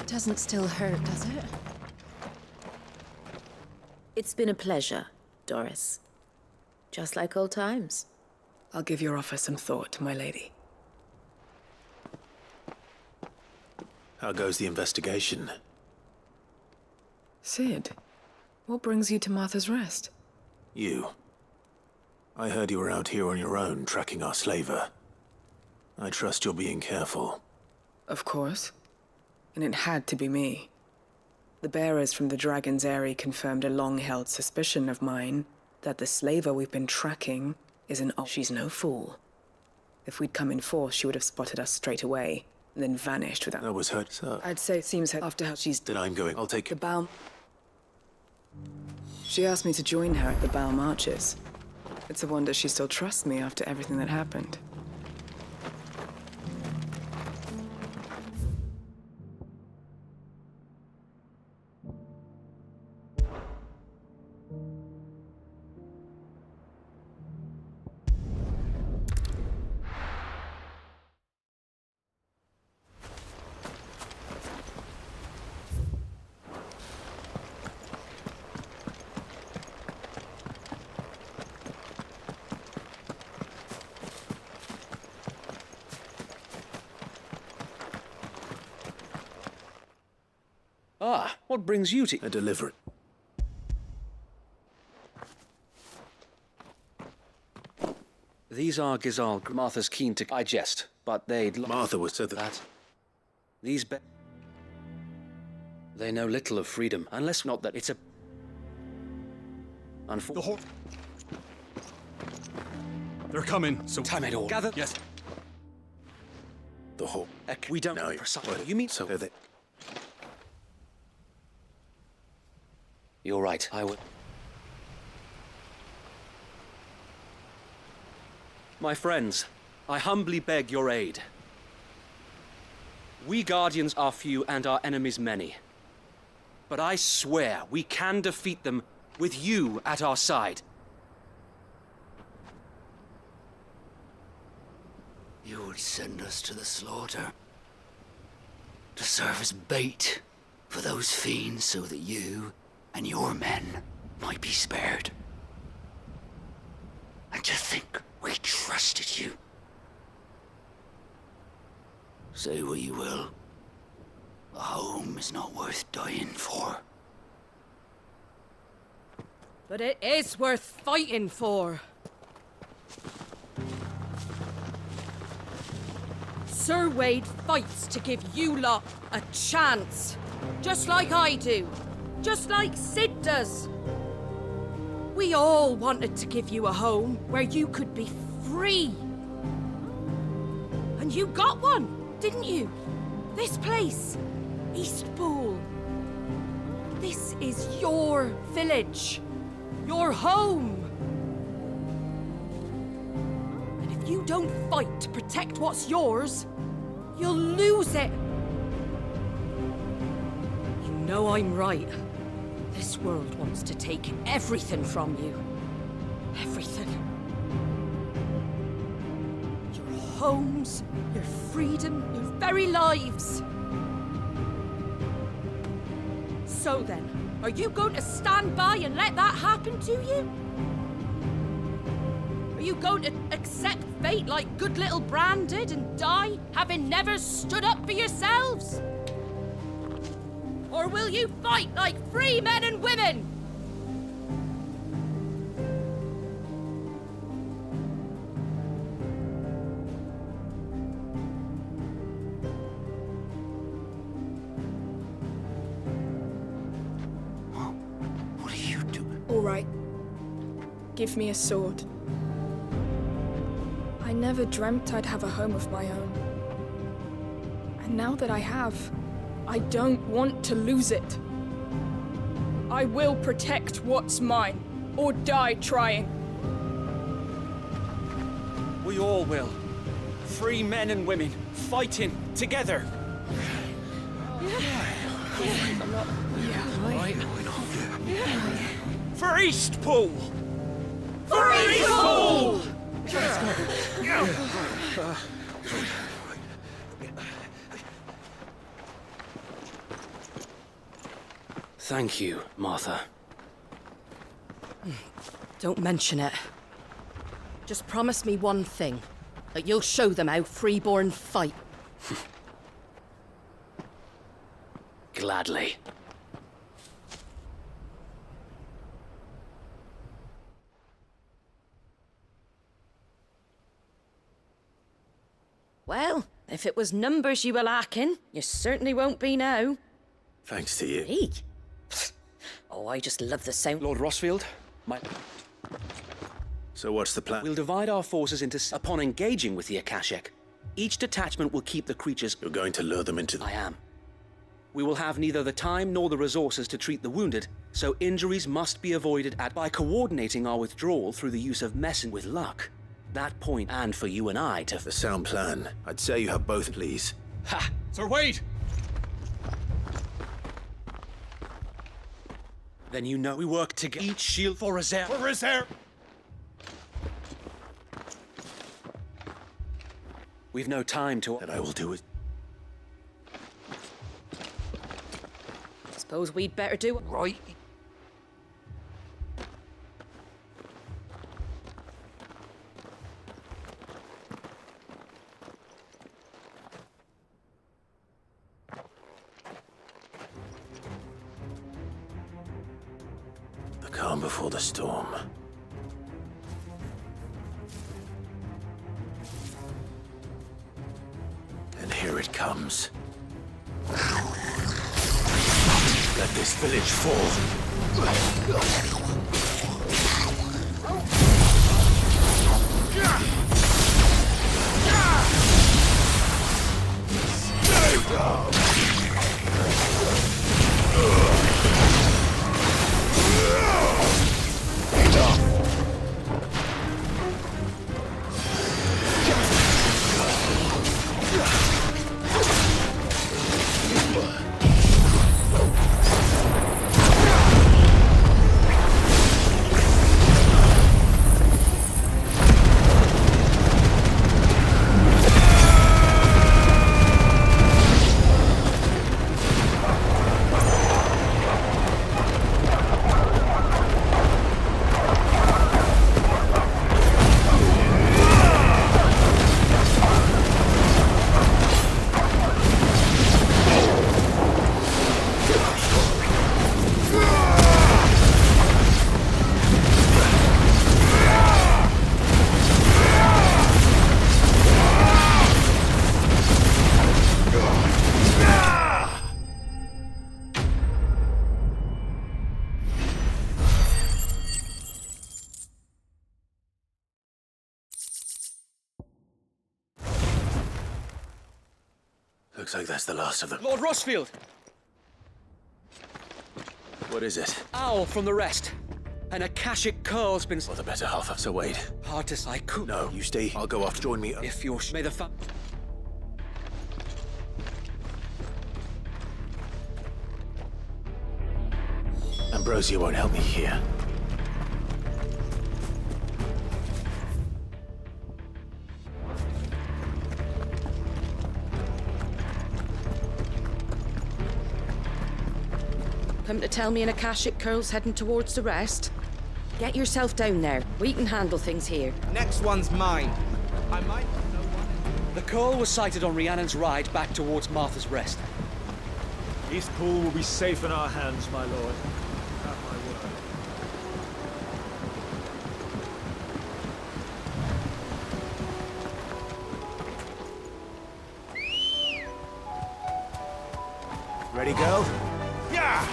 Doesn't still hurt, does it? It's been a pleasure, Doris. Just like old times. I'll give your offer some thought, my lady. How goes the investigation? Cid, what brings you to Martha's Rest? You. I heard you were out here on your own, tracking our slaver. I trust you're being careful. Of course. And it had to be me. The bearers from the Dragon's Eyrie confirmed a long-held suspicion of mine that the slaver we've been tracking is an She's no fool. If we'd come in force, she would have spotted us straight away, and then vanished without... That was her, sir. I'd say it seems her after how she's... Then I'm going. I'll take... The Bow... She asked me to join her at the Bow Marches. It's a wonder she still trusts me after everything that happened. Ah, what brings you to... A delivery. These are Gizal. Martha's keen to... I jest, but they'd... Martha was said that. These they know little of freedom, unless not that it's a... Unfortunately... They're coming, so... Time it all. Gather... Yes. The whole... We don't... No, Precisely. You mean... So they... You're right, I will... My friends, I humbly beg your aid. We Guardians are few and our enemies many. But I swear we can defeat them with you at our side. You would send us to the slaughter. To serve as bait for those fiends so that you and your men might be spared. And to think we trusted you. Say what you will. A home is not worth dying for. But it is worth fighting for. Sir Wade fights to give you lot a chance. Just like I do. Just like Cid does. We all wanted to give you a home where you could be free. And you got one, didn't you? This place, Eastpool. This is your village, your home. And if you don't fight to protect what's yours, you'll lose it. You know I'm right. This world wants to take everything from you. Everything. Your homes, your freedom, your very lives. So then, are you going to stand by and let that happen to you? Are you going to accept fate like good little Bran did and die, having never stood up for yourselves? Or will you fight like free men and women? What are you doing? All right. Give me a sword. I never dreamt I'd have a home of my own. And now that I have, I don't want to lose it. I will protect what's mine, or die trying. We all will. Free men and women, fighting together. For Eastpool! For Eastpool! Let's go. Thank you, Martha. Don't mention it. Just promise me one thing. That you'll show them how freeborn fight. Gladly. Well, if it was numbers you were lacking, you certainly won't be now. Thanks to you. Me? Oh, I just love the sound. Lord Rosfield, So what's the plan? we'll divide our forces into... Upon engaging with the Akashic, each detachment will keep the creatures... You're going to lure them into... I am. We will have neither the time nor the resources to treat the wounded, so injuries must be avoided by coordinating our withdrawal through the use of messin with luck. That point, and for you and I to... The sound plan. I'd say you have both, please. Ha! Sir Wade! Then you know we work together. Each shield for reserve. For reserve! We've no time to... Then I will do it. Suppose we'd better do it. Right. The calm before the storm. And here it comes. Let this village fall. Looks like that's the last of them. Lord Rosfield! What is it? Owl from the rest. An Akashic curl's been... Well, the better half of... So wait. Hard to say. I could... No, you stay. I'll go off. Join me. If you're... May the Ambrosia won't help me here. Come to tell me an Akashic Curl's heading towards the rest? Get yourself down there. We can handle things here. Next one's mine. I might know one. The curl was sighted on Rhiannon's ride back towards Martha's Rest. Eastpool will be safe in our hands, my lord. Have my word. Ready, go? Yeah!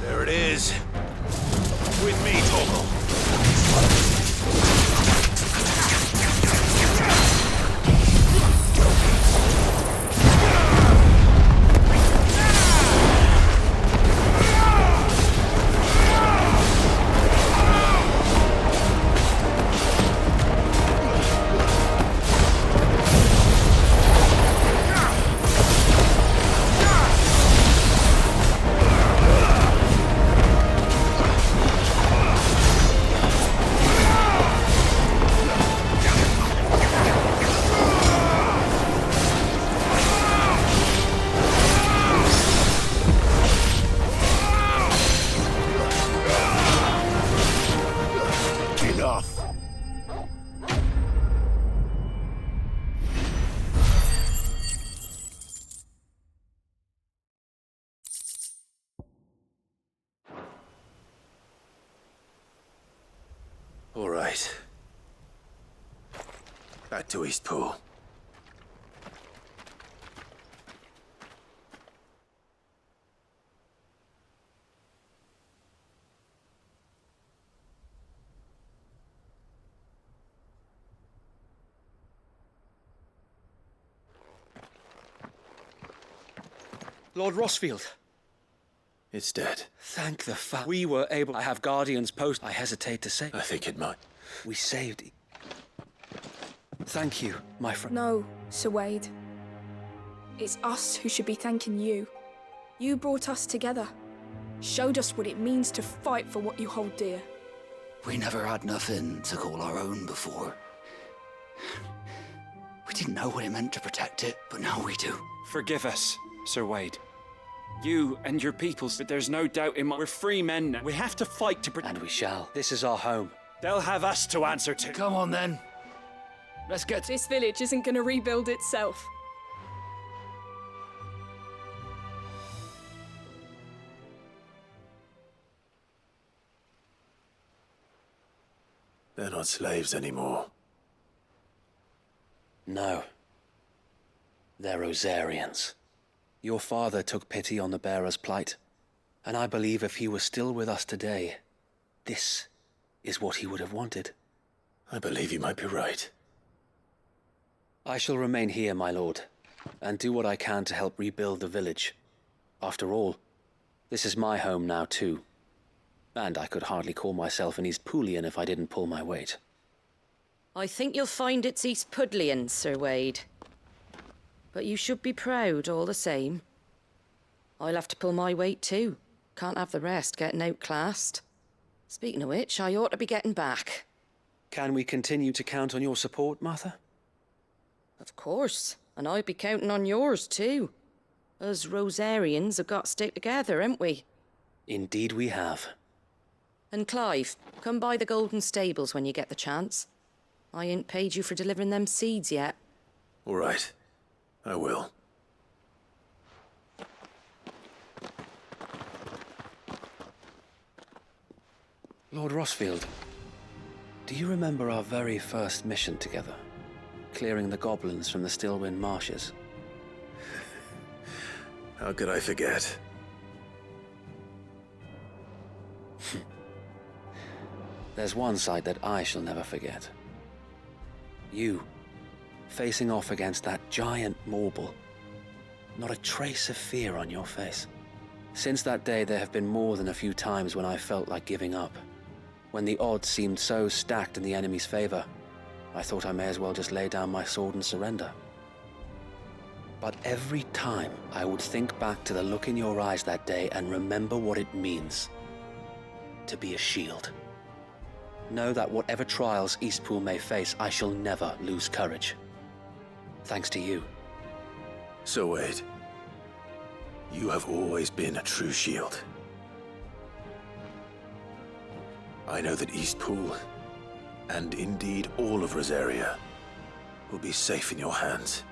There it is. With me, Torgal. right. Back to Eastpool. Lord Rosfield. It's dead. Thank the we were able to have Guardians post. I hesitate to say. I think it might. We saved. Thank you, my friend. No, Sir Wade. It's us who should be thanking you. You brought us together. Showed us what it means to fight for what you hold dear. We never had nothing to call our own before. We didn't know what it meant to protect it, but now we do. Forgive us, Sir Wade. You and your peoples, but there's no doubt in we're free men now. We have to fight to protect. And we shall. This is our home. They'll have us to answer to. Come on then. Let's get This village isn't going to rebuild itself. They're not slaves anymore. No. They're Rosarians. Your father took pity on the bearer's plight, and I believe if he was still with us today, this is what he would have wanted. I believe you might be right. I shall remain here, my lord, and do what I can to help rebuild the village. After all, this is my home now too, and I could hardly call myself an Eastpoolian if I didn't pull my weight. I think you'll find it's East Pudlian, Sir Wade. But you should be proud all the same. I'll have to pull my weight too. Can't have the rest getting outclassed. Speaking of which, I ought to be getting back. Can we continue to count on your support, Martha? Of course, and I'd be counting on yours too. Us Rosarians have got to stick together, haven't we? Indeed we have. And Clive, come by the Golden Stables when you get the chance. I ain't paid you for delivering them seeds yet. All right. I will. Lord Rosfield, do you remember our very first mission together? Clearing the goblins from the Stillwind Marshes? How could I forget? There's one sight that I shall never forget. You, facing off against that giant Morble. Not a trace of fear on your face. Since that day, there have been more than a few times when I felt like giving up. When the odds seemed so stacked in the enemy's favor, I thought I may as well just lay down my sword and surrender. But every time I would think back to the look in your eyes that day and remember what it means to be a shield. Know that whatever trials Eastpool may face, I shall never lose courage. Thanks to you. So Wade, you have always been a true shield. I know that Eastpool, and indeed all of Rosaria, will be safe in your hands.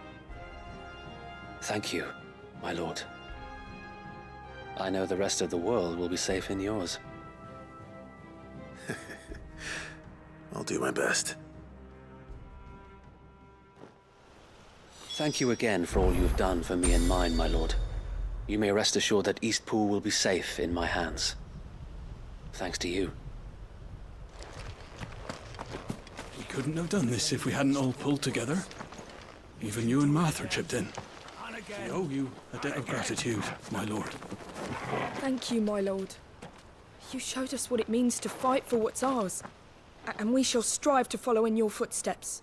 Thank you, my lord. I know the rest of the world will be safe in yours. I'll do my best. Thank you again for all you've done for me and mine, my lord. You may rest assured that Eastpool will be safe in my hands. Thanks to you. We couldn't have done this if we hadn't all pulled together. Even you and Martha chipped in. We owe you a debt of gratitude, my lord. Thank you, my lord. You showed us what it means to fight for what's ours. And we shall strive to follow in your footsteps.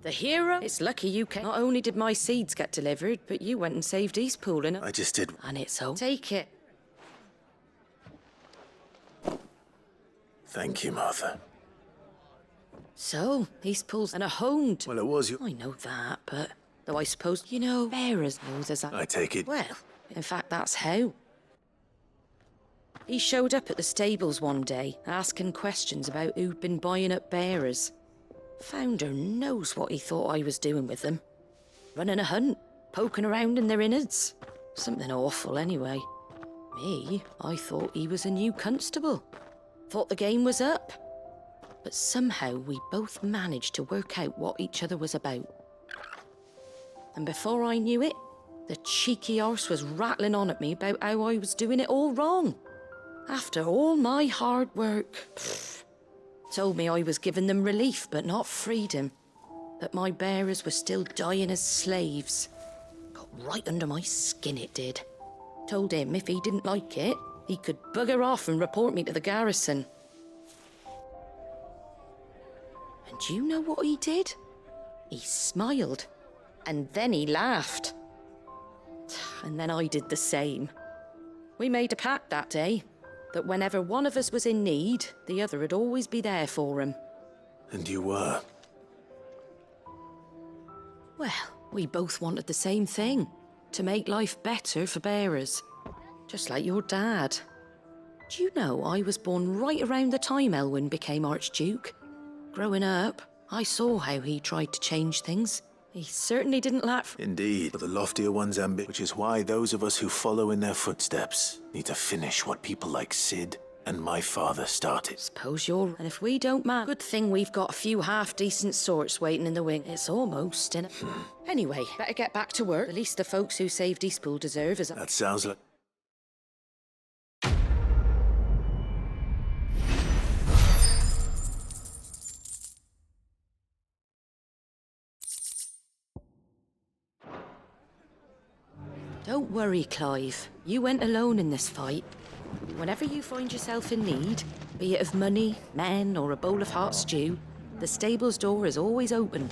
The hero? It's lucky you came. Not only did my seeds get delivered, but you went and saved Eastpool, and I just did. And it's all. Take it. Thank you, Martha. So, Eastpool's and a home. Well, it was you. I know that, but Though I suppose, you know, bearers knows as I take it. Well, in fact, that's how. He showed up at the stables one day, asking questions about who'd been buying up bearers. Founder knows what he thought I was doing with them. Running a hunt, poking around in their innards. Something awful, anyway. Me, I thought he was a new constable. Thought the game was up. But somehow we both managed to work out what each other was about. And before I knew it, the cheeky arse was rattling on at me about how I was doing it all wrong. After all my hard work. Told me I was giving them relief, but not freedom. That my bearers were still dying as slaves. Got right under my skin, it did. Told him if he didn't like it, he could bugger off and report me to the garrison. And do you know what he did? He smiled. And then he laughed. And then I did the same. We made a pact that day, that whenever one of us was in need, the other would always be there for him. And you were? Well, we both wanted the same thing. To make life better for bearers. Just like your dad. Do you know I was born right around the time Elwyn became Archduke? Growing up, I saw how he tried to change things. He certainly didn't lack... Indeed, but the loftier one's ambition, which is why those of us who follow in their footsteps need to finish what people like Cid and my father started. Suppose you're... And if we don't man... Good thing we've got a few half-decent sorts waiting in the wing. It's almost in it. Anyway, better get back to work. The least the folks who saved Eastpool deserve is... That sounds like... Don't worry, Clive. You went alone in this fight. Whenever you find yourself in need, be it of money, men, or a bowl of hot stew, the stable's door is always open.